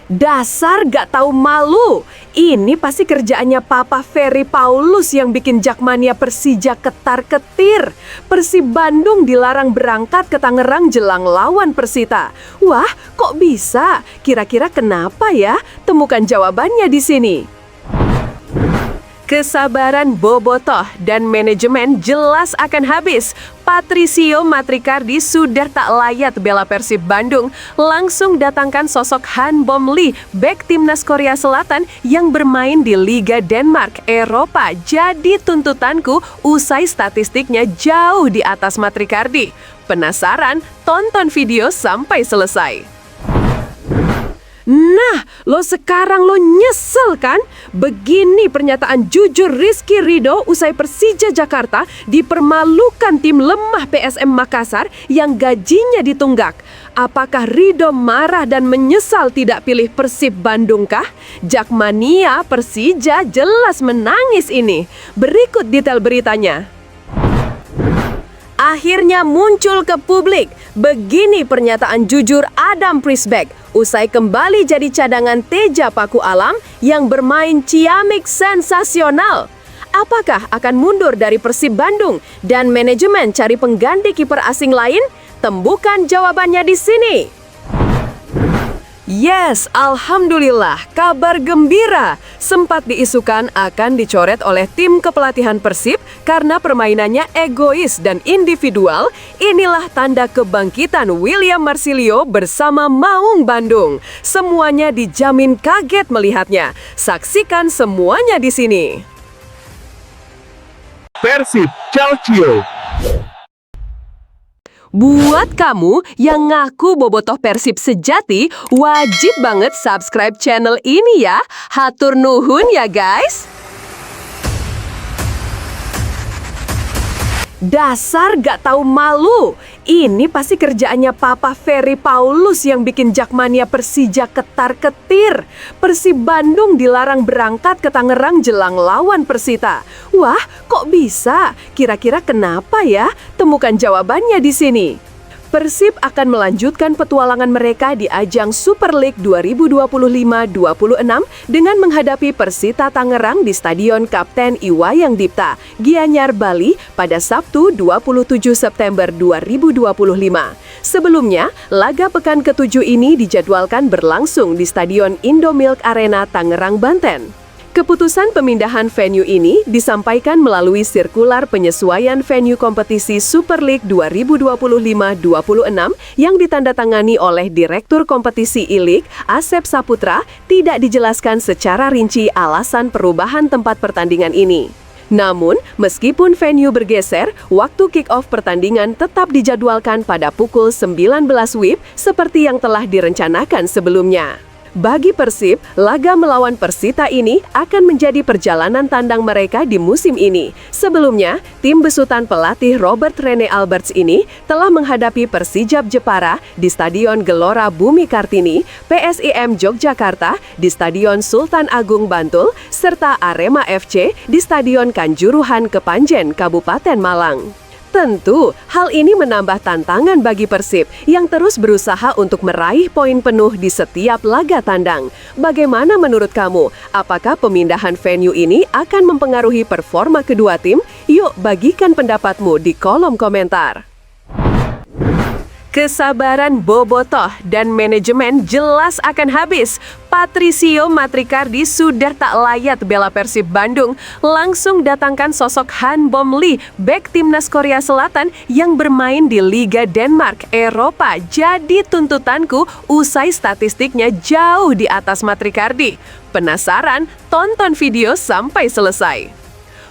Dasar gak tahu malu. Ini pasti kerjaannya Papa Ferry Paulus yang bikin Jakmania Persija ketar-ketir. Persib Bandung dilarang berangkat ke Tangerang jelang lawan Persita. Wah, kok bisa? Kira-kira kenapa ya? Temukan jawabannya di sini. Kesabaran Bobotoh dan manajemen jelas akan habis. Patricio Matrikardi sudah tak layak bela Persib Bandung. Langsung datangkan sosok Han Bom Lee, bek timnas Korea Selatan yang bermain di Liga Denmark, Eropa. Jadi tuntutanku, usai statistiknya jauh di atas Matrikardi. Penasaran? Tonton video sampai selesai. Nah, sekarang nyesel kan? Begini pernyataan jujur Rizky Ridho usai Persija Jakarta dipermalukan tim lemah PSM Makassar yang gajinya ditunggak. Apakah Ridho marah dan menyesal tidak pilih Persib Bandung kah? Jakmania Persija jelas menangis ini. Berikut detail beritanya. Akhirnya muncul ke publik. Begini pernyataan jujur Adam Prisbeck usai kembali jadi cadangan Teja Paku Alam yang bermain ciamik sensasional. Apakah akan mundur dari Persib Bandung dan manajemen cari pengganti kiper asing lain? Temukan jawabannya di sini. Yes, alhamdulillah, kabar gembira. Sempat diisukan akan dicoret oleh tim kepelatihan Persib karena permainannya egois dan individual. Inilah tanda kebangkitan William Marsilio bersama Maung Bandung. Semuanya dijamin kaget melihatnya. Saksikan semuanya di sini. Persib Calcio. Buat kamu yang ngaku bobotoh Persib sejati, wajib banget subscribe channel ini ya. Hatur nuhun ya guys. Dasar gak tahu malu. Ini pasti kerjaannya Papa Ferry Paulus yang bikin Jakmania Persija ketar-ketir. Persib Bandung dilarang berangkat ke Tangerang jelang lawan Persita. Wah, kok bisa? Kira-kira kenapa ya? Temukan jawabannya di sini. Persib akan melanjutkan petualangan mereka di ajang Super League 2025-26 dengan menghadapi Persita Tangerang di Stadion Kapten Iwayang Dipta, Gianyar, Bali pada Sabtu 27 September 2025. Sebelumnya, laga pekan ke-7 ini dijadwalkan berlangsung di Stadion Indomilk Arena Tangerang, Banten. Keputusan pemindahan venue ini disampaikan melalui sirkular penyesuaian venue kompetisi Super League 2025-26 yang ditandatangani oleh Direktur Kompetisi I-League, Asep Saputra. Tidak dijelaskan secara rinci alasan perubahan tempat pertandingan ini. Namun, meskipun venue bergeser, waktu kick-off pertandingan tetap dijadwalkan pada pukul 19 WIB seperti yang telah direncanakan sebelumnya. Bagi Persib, laga melawan Persita ini akan menjadi perjalanan tandang mereka di musim ini. Sebelumnya, tim besutan pelatih Robert Rene Alberts ini telah menghadapi Persijap Jepara di Stadion Gelora Bumi Kartini, PSIM Yogyakarta di Stadion Sultan Agung Bantul, serta Arema FC di Stadion Kanjuruhan Kepanjen, Kabupaten Malang. Tentu, hal ini menambah tantangan bagi Persib yang terus berusaha untuk meraih poin penuh di setiap laga tandang. Bagaimana menurut kamu? Apakah pemindahan venue ini akan mempengaruhi performa kedua tim? Yuk, bagikan pendapatmu di kolom komentar. Kesabaran Bobotoh dan manajemen jelas akan habis. Patricio Matrikardi sudah tak layak bela Persib Bandung. Langsung datangkan sosok Han Bom Lee, bek timnas Korea Selatan yang bermain di Liga Denmark, Eropa. Jadi tuntutanku, usai statistiknya jauh di atas Matrikardi. Penasaran? Tonton video sampai selesai.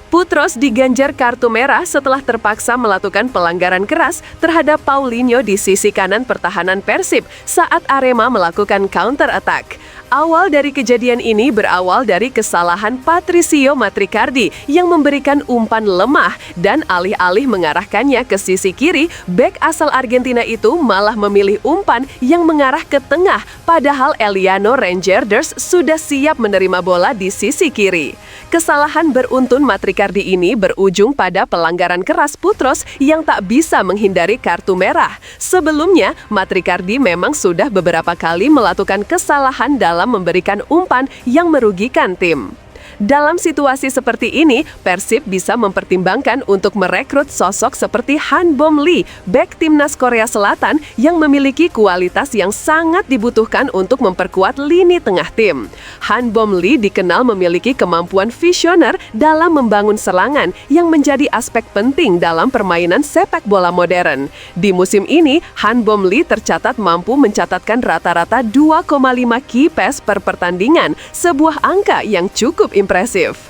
Putros diganjar kartu merah setelah terpaksa melakukan pelanggaran keras terhadap Paulinho di sisi kanan pertahanan Persib saat Arema melakukan counter attack. Awal dari kejadian ini berawal dari kesalahan Patricio Matrikardi yang memberikan umpan lemah dan alih-alih mengarahkannya ke sisi kiri, bek asal Argentina itu malah memilih umpan yang mengarah ke tengah, padahal Eliano Rangers sudah siap menerima bola di sisi kiri. Kesalahan beruntun Matrikardi ini berujung pada pelanggaran keras Putros yang tak bisa menghindari kartu merah. Sebelumnya, Matrikardi memang sudah beberapa kali melakukan kesalahan dalam dalam memberikan umpan yang merugikan tim. Dalam situasi seperti ini, Persib bisa mempertimbangkan untuk merekrut sosok seperti Han Bom Lee, bek timnas Korea Selatan yang memiliki kualitas yang sangat dibutuhkan untuk memperkuat lini tengah tim. Han Bom Lee dikenal memiliki kemampuan visioner dalam membangun serangan yang menjadi aspek penting dalam permainan sepak bola modern. Di musim ini, Han Bom Lee tercatat mampu mencatatkan rata-rata 2,5 key pass per pertandingan, sebuah angka yang cukup impresif.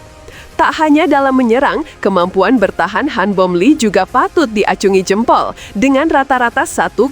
Tak hanya dalam menyerang, kemampuan bertahan Han Bom Lee juga patut diacungi jempol. Dengan rata-rata 1,8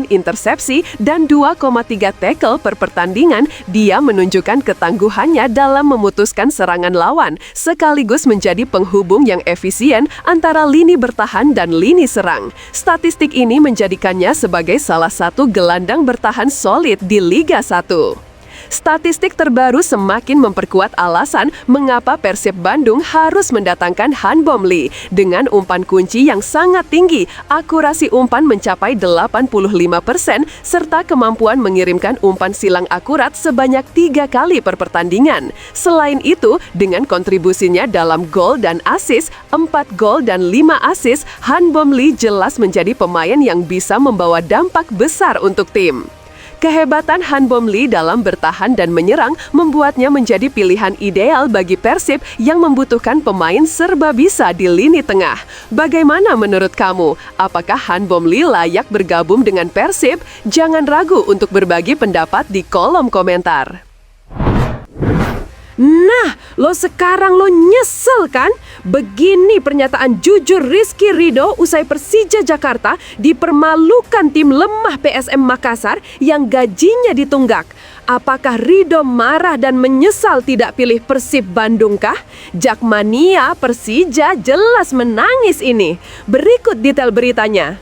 intersepsi dan 2,3 tackle per pertandingan, dia menunjukkan ketangguhannya dalam memutuskan serangan lawan, sekaligus menjadi penghubung yang efisien antara lini bertahan dan lini serang. Statistik ini menjadikannya sebagai salah satu gelandang bertahan solid di Liga 1. Statistik terbaru semakin memperkuat alasan mengapa Persib Bandung harus mendatangkan Han Bom Lee. Dengan umpan kunci yang sangat tinggi, akurasi umpan mencapai 85%, serta kemampuan mengirimkan umpan silang akurat sebanyak 3 kali per pertandingan. Selain itu, dengan kontribusinya dalam gol dan assist, 4 gol dan 5 assist, Han Bom Lee jelas menjadi pemain yang bisa membawa dampak besar untuk tim. Kehebatan Han Bom Lee dalam bertahan dan menyerang membuatnya menjadi pilihan ideal bagi Persib yang membutuhkan pemain serba bisa di lini tengah. Bagaimana menurut kamu? Apakah Han Bom Lee layak bergabung dengan Persib? Jangan ragu untuk berbagi pendapat di kolom komentar. Nah, sekarang nyesel kan? Begini pernyataan jujur Rizky Ridho usai Persija Jakarta dipermalukan tim lemah PSM Makassar yang gajinya ditunggak. Apakah Ridho marah dan menyesal tidak pilih Persib Bandung kah? Jakmania Persija jelas menangis ini. Berikut detail beritanya.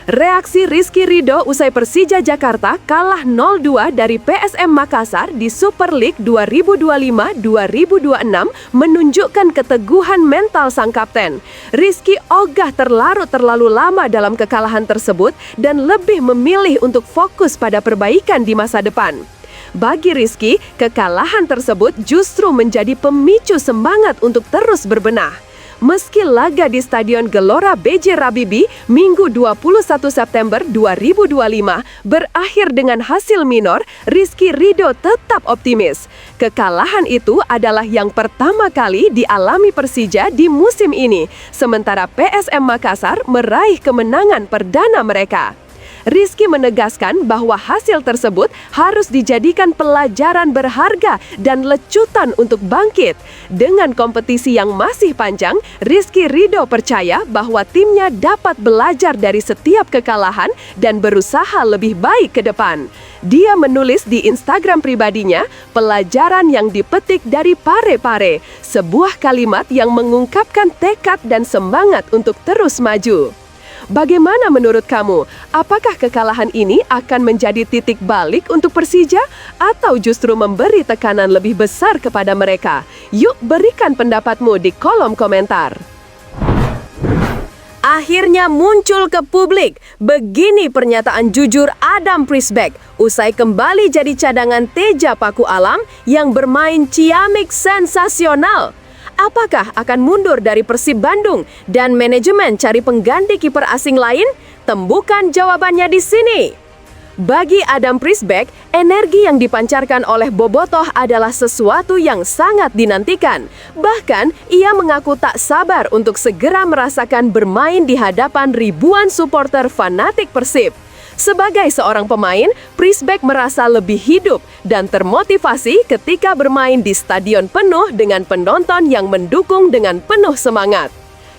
Reaksi Rizky Ridho usai Persija Jakarta kalah 0-2 dari PSM Makassar di Super League 2025-2026 menunjukkan keteguhan mental sang kapten. Rizky ogah terlarut terlalu lama dalam kekalahan tersebut dan lebih memilih untuk fokus pada perbaikan di masa depan. Bagi Rizky, kekalahan tersebut justru menjadi pemicu semangat untuk terus berbenah. Meski laga di Stadion Gelora B.J. Habibie Minggu 21 September 2025 berakhir dengan hasil minor, Rizky Ridho tetap optimis. Kekalahan itu adalah yang pertama kali dialami Persija di musim ini, sementara PSM Makassar meraih kemenangan perdana mereka. Rizky menegaskan bahwa hasil tersebut harus dijadikan pelajaran berharga dan lecutan untuk bangkit. Dengan kompetisi yang masih panjang, Rizky Ridho percaya bahwa timnya dapat belajar dari setiap kekalahan dan berusaha lebih baik ke depan. Dia menulis di Instagram pribadinya, pelajaran yang dipetik dari Pare-Pare, sebuah kalimat yang mengungkapkan tekad dan semangat untuk terus maju. Bagaimana menurut kamu? Apakah kekalahan ini akan menjadi titik balik untuk Persija atau justru memberi tekanan lebih besar kepada mereka? Yuk berikan pendapatmu di kolom komentar. Akhirnya muncul ke publik. Begini pernyataan jujur Adam Prisbeck usai kembali jadi cadangan Teja Paku Alam yang bermain ciamik sensasional. Apakah akan mundur dari Persib Bandung dan manajemen cari pengganti kiper asing lain? Temukan jawabannya di sini. Bagi Adam Prisbeck, energi yang dipancarkan oleh Bobotoh adalah sesuatu yang sangat dinantikan. Bahkan, ia mengaku tak sabar untuk segera merasakan bermain di hadapan ribuan supporter fanatik Persib. Sebagai seorang pemain, Prisbeck merasa lebih hidup dan termotivasi ketika bermain di stadion penuh dengan penonton yang mendukung dengan penuh semangat.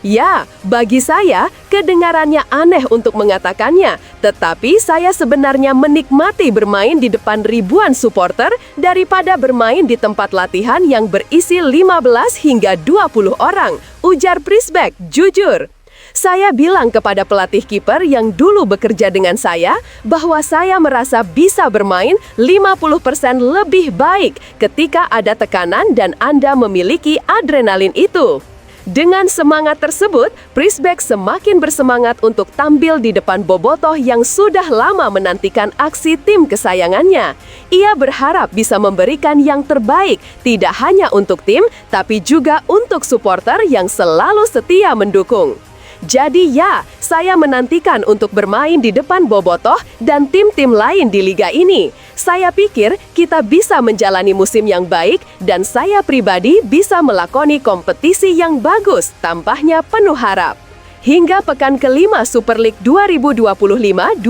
Ya, bagi saya, kedengarannya aneh untuk mengatakannya, tetapi saya sebenarnya menikmati bermain di depan ribuan supporter daripada bermain di tempat latihan yang berisi 15 hingga 20 orang, ujar Prisbeck jujur. Saya bilang kepada pelatih kiper yang dulu bekerja dengan saya bahwa saya merasa bisa bermain 50% lebih baik ketika ada tekanan dan Anda memiliki adrenalin itu. Dengan semangat tersebut, Prisbek semakin bersemangat untuk tampil di depan bobotoh yang sudah lama menantikan aksi tim kesayangannya. Ia berharap bisa memberikan yang terbaik, tidak hanya untuk tim, tapi juga untuk supporter yang selalu setia mendukung. Jadi ya, saya menantikan untuk bermain di depan bobotoh dan tim-tim lain di liga ini. Saya pikir kita bisa menjalani musim yang baik dan saya pribadi bisa melakoni kompetisi yang bagus, tampaknya penuh harap. Hingga pekan kelima Super League 2025-2026,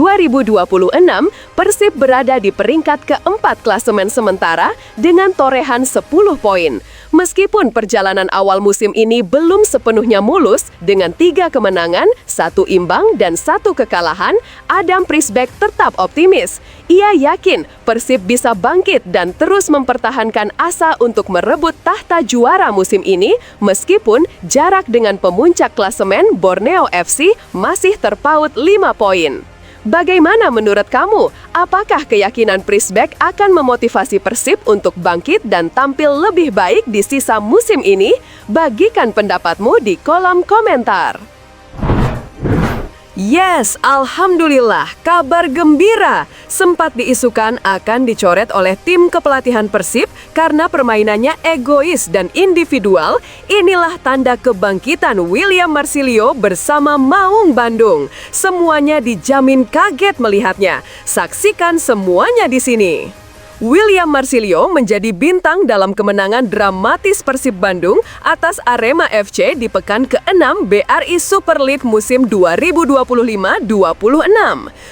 Persib berada di peringkat keempat klasemen sementara dengan torehan 10 poin. Meskipun perjalanan awal musim ini belum sepenuhnya mulus, dengan 3 kemenangan, 1 imbang, dan 1 kekalahan, Adam Prisbek tetap optimis. Ia yakin Persib bisa bangkit dan terus mempertahankan asa untuk merebut tahta juara musim ini, meskipun jarak dengan pemuncak klasemen Borneo FC masih terpaut 5 poin. Bagaimana menurut kamu? Apakah keyakinan Prisbek akan memotivasi Persib untuk bangkit dan tampil lebih baik di sisa musim ini? Bagikan pendapatmu di kolom komentar. Yes, alhamdulillah, kabar gembira. Sempat diisukan akan dicoret oleh tim kepelatihan Persib karena permainannya egois dan individual. Inilah tanda kebangkitan William Marsilio bersama Maung Bandung. Semuanya dijamin kaget melihatnya. Saksikan semuanya di sini. William Marsilio menjadi bintang dalam kemenangan dramatis Persib Bandung atas Arema FC di pekan ke-6 BRI Super League musim 2025-26.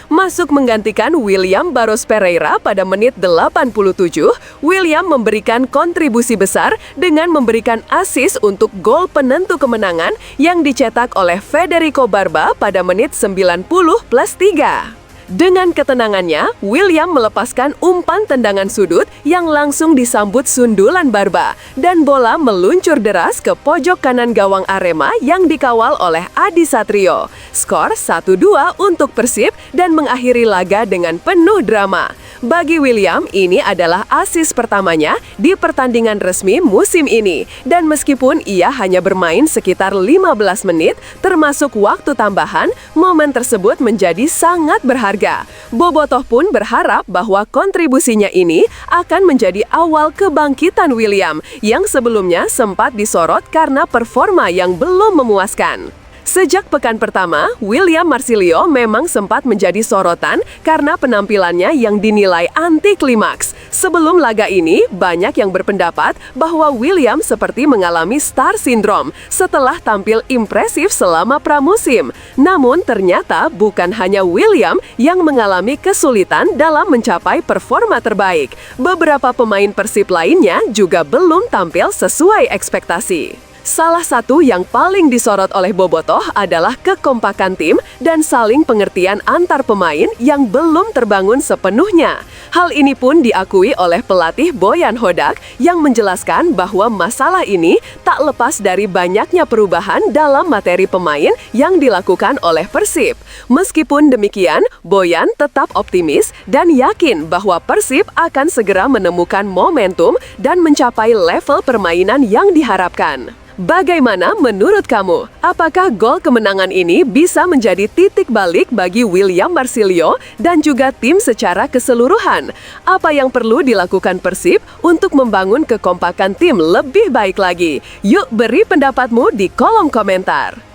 Masuk menggantikan William Barros Pereira pada menit 87, William memberikan kontribusi besar dengan memberikan assist untuk gol penentu kemenangan yang dicetak oleh Federico Barba pada menit 90+3. Dengan ketenangannya, William melepaskan umpan tendangan sudut yang langsung disambut sundulan Barba dan bola meluncur deras ke pojok kanan gawang Arema yang dikawal oleh Adi Satrio. Skor 1-2 untuk Persib dan mengakhiri laga dengan penuh drama. Bagi William, ini adalah assist pertamanya di pertandingan resmi musim ini. Dan meskipun ia hanya bermain sekitar 15 menit, termasuk waktu tambahan, momen tersebut menjadi sangat berharga. Bobotoh pun berharap bahwa kontribusinya ini akan menjadi awal kebangkitan William, yang sebelumnya sempat disorot karena performa yang belum memuaskan. Sejak pekan pertama, William Marsilio memang sempat menjadi sorotan karena penampilannya yang dinilai anti klimaks. Sebelum laga ini, banyak yang berpendapat bahwa William seperti mengalami star syndrome setelah tampil impresif selama pramusim. Namun ternyata bukan hanya William yang mengalami kesulitan dalam mencapai performa terbaik. Beberapa pemain Persib lainnya juga belum tampil sesuai ekspektasi. Salah satu yang paling disorot oleh bobotoh adalah kekompakan tim dan saling pengertian antar pemain yang belum terbangun sepenuhnya. Hal ini pun diakui oleh pelatih Boyan Hodak yang menjelaskan bahwa masalah ini tak lepas dari banyaknya perubahan dalam materi pemain yang dilakukan oleh Persib. Meskipun demikian, Boyan tetap optimis dan yakin bahwa Persib akan segera menemukan momentum dan mencapai level permainan yang diharapkan. Bagaimana menurut kamu? Apakah gol kemenangan ini bisa menjadi titik balik bagi William Marsilio dan juga tim secara keseluruhan? Apa yang perlu dilakukan Persib untuk membangun kekompakan tim lebih baik lagi? Yuk beri pendapatmu di kolom komentar.